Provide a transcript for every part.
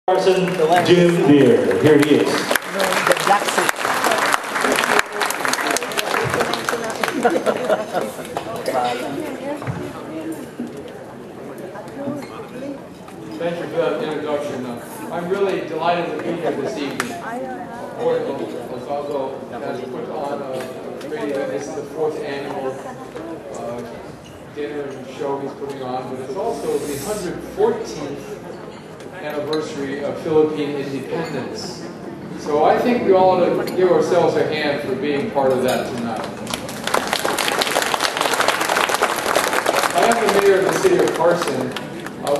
Carson Jim Beer. Here he is. Thank you for that introduction. I'm really delighted to be here this evening. Osvaldo has put on a great event. This is the 4th annual dinner and show he's putting on, but it's also the 114th anniversary of Philippine independence. So I think we all ought to give ourselves a hand for being part of that tonight. I am the mayor of the city of Carson.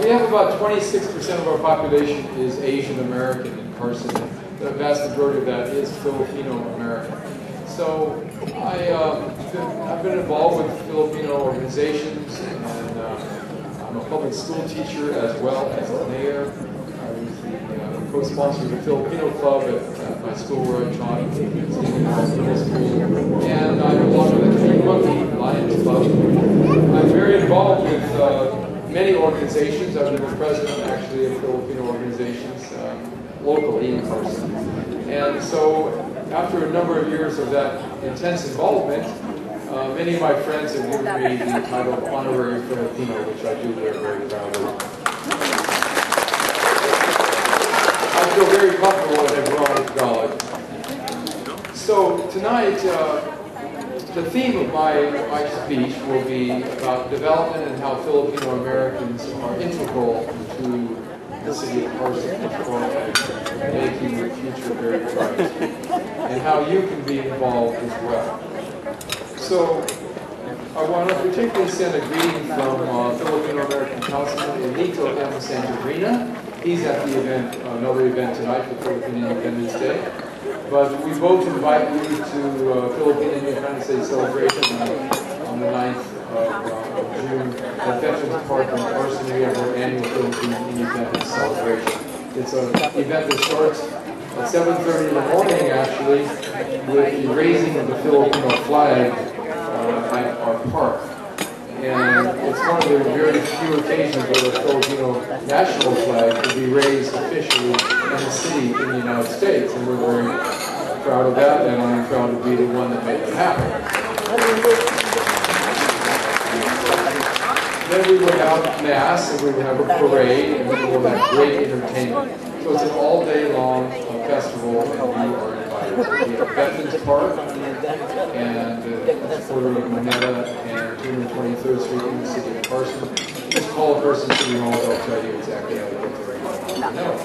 We have about 26% of our population is Asian American in Carson. The vast majority of that is Filipino American. So I've been involved with Filipino organizations, and I'm a public school teacher as well as a mayor. I was the co-sponsor of the Filipino Club at my school where I taught, middle school, and I belong to the King Monkey Lions Club. I'm very involved with many organizations. I've been the president actually of Filipino organizations locally in Carson. And so after a number of years of that intense involvement, many of my friends have given me the title of Honorary Filipino, which I do very, very proud of. I feel very comfortable and have grown with God. So tonight, the theme of my speech will be about development and how Filipino Americans are integral to the city of Carson and making the future very bright, and how you can be involved as well. So I want to particularly send a greeting from Filipino American Councilman Elito M. Santorina. He's at the event, another event tonight for Philippine Independence Day. But we both invite you to Philippine Independence Day celebration on the 9th of June at Veterans Park in Carson. We have our annual Philippine Independence celebration. It's an event that starts at 7:30 in the morning, actually, with the raising of the Filipino flag at our park. And it's one of the very few occasions where the Filipino national flag will be raised officially in the city in the United States. And we're very proud of that, and I'm proud to be the one that made it happen. Then we will have Mass, and we will have a parade, and we will have great entertainment. So it's an all-day long festival, and you are invited. We have Veterans Park, and the corner of Moneta and 223rd Street in the city of Carson. Just call Carson City Hall, they'll tell you exactly how to get there.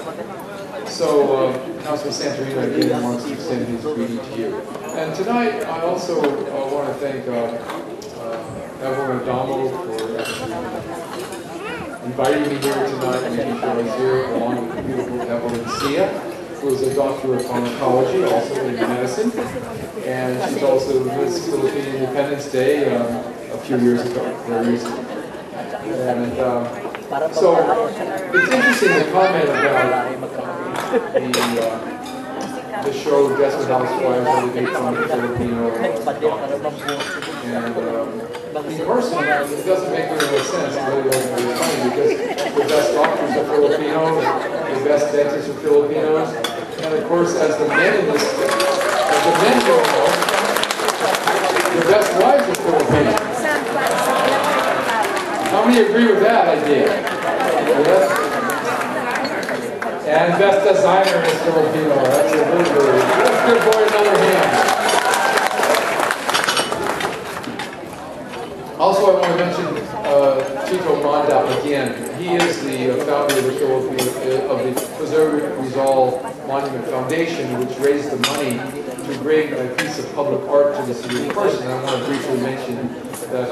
So, Councilman Santorina again wants to extend his greeting to you. And tonight, I also want to thank Evelyn Adamo for inviting me here tonight, making sure I was here, along with the beautiful Evelyn Sia, who is a doctor of pharmacology, also in medicine. And she's also Miss Philippine Independence Day a few years ago, very recently. And so it's interesting to comment about the show Desperate Housewives, where they make fun of Filipino doctors. And in Carson, it doesn't make very much sense. It really doesn't make funny because the best doctors are Filipinos, the best dentists are Filipinos, and of course, as the men don't know, the best wives are Filipinos. How many agree with that idea? Yes? And best designer is Filipino. That's a good word. Let's give boy another hand. Also, I want to mention Tito Manda again. He is the founder of the Preserve Rizal Monument Foundation, which raised the money to bring a piece of public art to the city of Carson. And I want to briefly mention that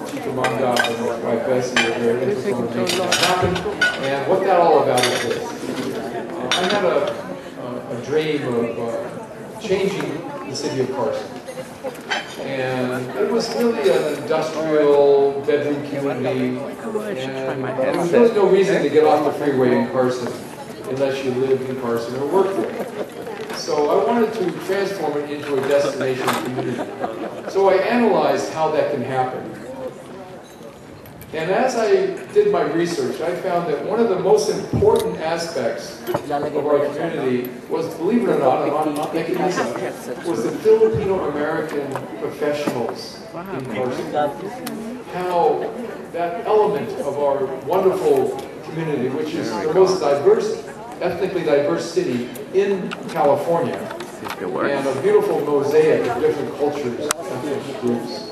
Tito Manda and his wife Bessie are very integral in making that happen. And what that all about is this. I had a dream of changing the city of Carson. And it was really an industrial bedroom community, and there was really no reason to get off the freeway in Carson unless you lived in Carson or worked there. So I wanted to transform it into a destination community. So I analyzed how that can happen. And as I did my research, I found that one of the most important aspects of our community was, believe it or not, I'm not making this up, was the Filipino-American professionals in Carson. How that element of our wonderful community, which is the most diverse, ethnically diverse city in California, and a beautiful mosaic of different cultures, ethnic groups.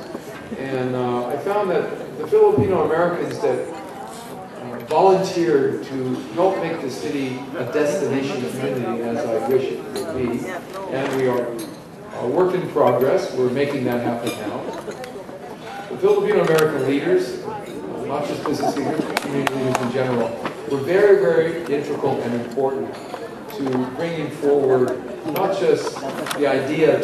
And I found that the Filipino Americans that volunteered to help make the city a destination community, as I wish it would be, and we are a work in progress. We're making that happen now. The Filipino American leaders, not just business leaders, but community leaders in general, were very, very integral and important to bringing forward not just the idea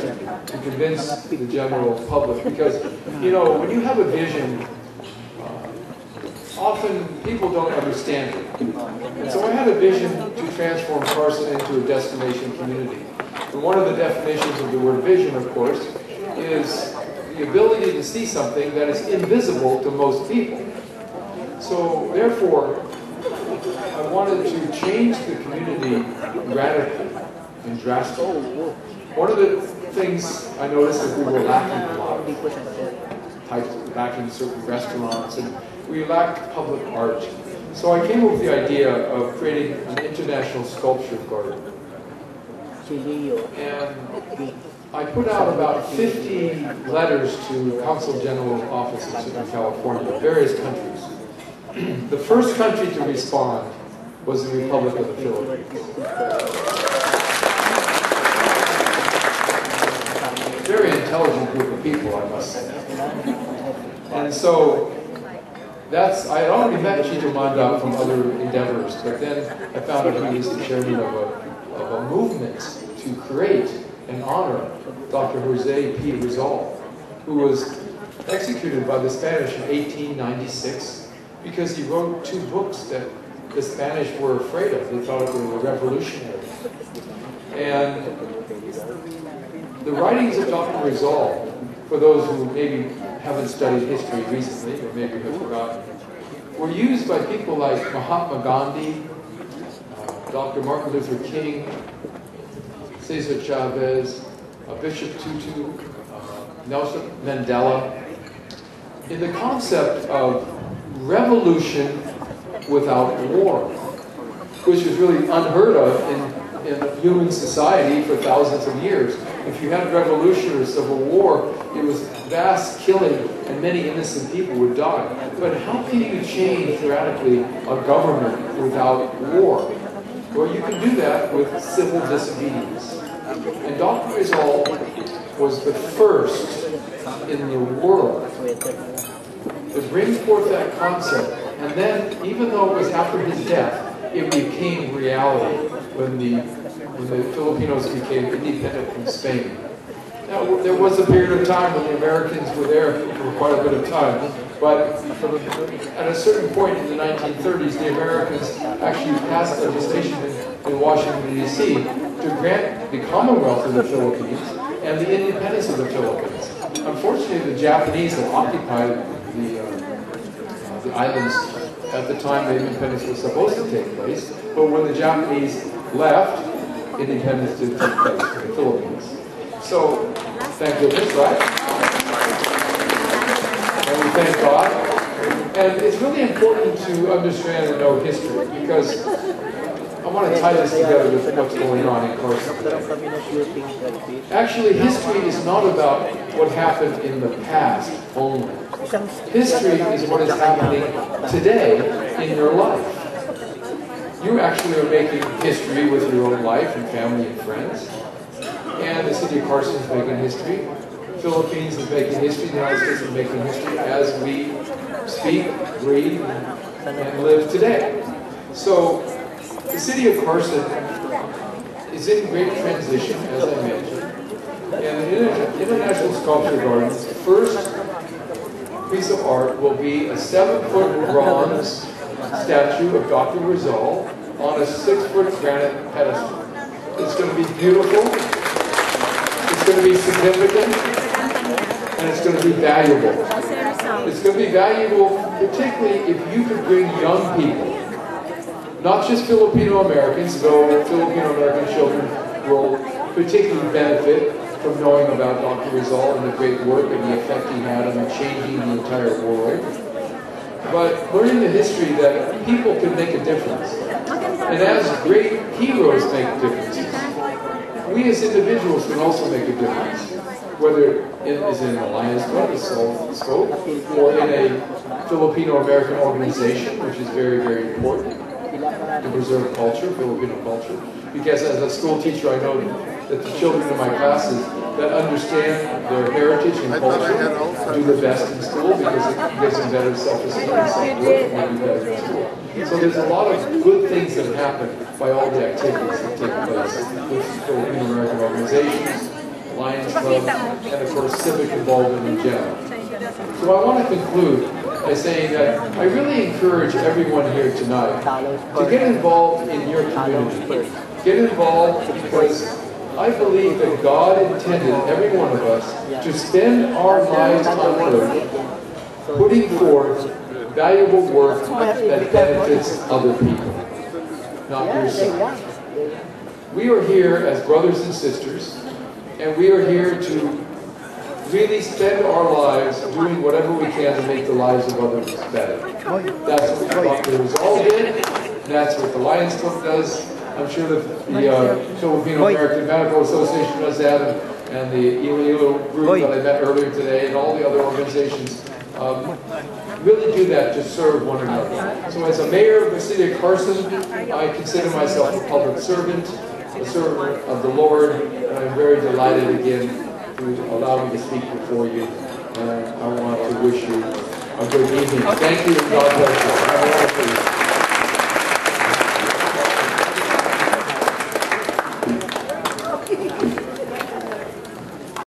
to convince the general public, because, you know, when you have a vision, often people don't understand it. And so I had a vision to transform Carson into a destination community. And one of the definitions of the word vision, of course, is the ability to see something that is invisible to most people. So therefore, I wanted to change the community radically and drastically. One of the things I noticed is we were lacking a lot of types, lacking certain restaurants, and we lacked public art. So I came up with the idea of creating an international sculpture garden. And I put out about 50 letters to Consul General offices in California, various countries. The first country to respond was the Republic of the Philippines. Very intelligent group of people, I must say. And so, I had already met Chito Manda from other endeavors, but then I found out he was the chairman of a movement to create and honor Dr. Jose P. Rizal, who was executed by the Spanish in 1896 because he wrote 2 books that the Spanish were afraid of. They thought they were revolutionary. And the writings of Dr. Rizal, for those who maybe haven't studied history recently, or maybe have forgotten, were used by people like Mahatma Gandhi, Dr. Martin Luther King, Cesar Chavez, Bishop Tutu, Nelson Mandela, in the concept of revolution without war, which is really unheard of in human society for thousands of years. If you had revolution or civil war, it was vast killing and many innocent people would die. But how can you change radically a government without war? Well, you can do that with civil disobedience. And Dr. Rizal was the first in the world to bring forth that concept. And then, even though it was after his death, it became reality when the Filipinos became independent from Spain. Now, there was a period of time when the Americans were there for quite a bit of time, but at a certain point in the 1930s, the Americans actually passed legislation in Washington, D.C. to grant the Commonwealth of the Philippines and the independence of the Philippines. Unfortunately, the Japanese had occupied the islands at the time the independence was supposed to take place, but when the Japanese left, independence did take place in the Philippines. So, thank goodness, right? And we thank God. And it's really important to understand and know history, because I want to tie this together with what's going on in Carson today. Actually, history is not about what happened in the past only. History is what is happening today in your life. You actually are making history with your own life and family and friends. And the city of Carson is making history. The Philippines is making history. The United States is making history as we speak, breathe, and live today. So, the city of Carson is in great transition, as I mentioned. And the International Sculpture Garden's first piece of art will be a 7-foot bronze statue of Dr. Rizal on a 6-foot granite pedestal. It's going to be beautiful, it's going to be significant, and it's going to be valuable. It's going to be valuable, particularly if you could bring young people, not just Filipino Americans, though Filipino American children will particularly benefit from knowing about Dr. Rizal and the great work and the effect he had on changing the entire world. But learning the history that people can make a difference. And as great heroes make differences, we as individuals can also make a difference. Whether it is in an Lions Club, as Saul spoke, or in a Filipino-American organization, which is very, very important to preserve culture, Filipino culture. Because as a school teacher, I know that the children in my classes that understand their heritage and culture do the best in school because it gives them better self-esteem and self-worth and they do better in school. So there's a lot of good things that happen by all the activities that take place with Filipino-American organizations, Lions Club, and of course civic involvement in general. So I want to conclude by saying that I really encourage everyone here tonight to get involved in your community. Get involved because I believe that God intended every one of us to spend our lives on earth putting forth valuable work that benefits other people, not yourself. We are here as brothers and sisters, and we are here to really spend our lives doing whatever we can to make the lives of others better. That's what Dr. Rizal did, that's what the Lions Club does. I'm sure that the Filipino American Medical Association does that, and the Iloilo group that I met earlier today, and all the other organizations really do that to serve one another. So as a mayor of the city of Carson, I consider myself a public servant, a servant of the Lord, and I'm very delighted again to allow me to speak before you. And I want to wish you a good evening. Thank you, and God bless you. Have a wonderful evening.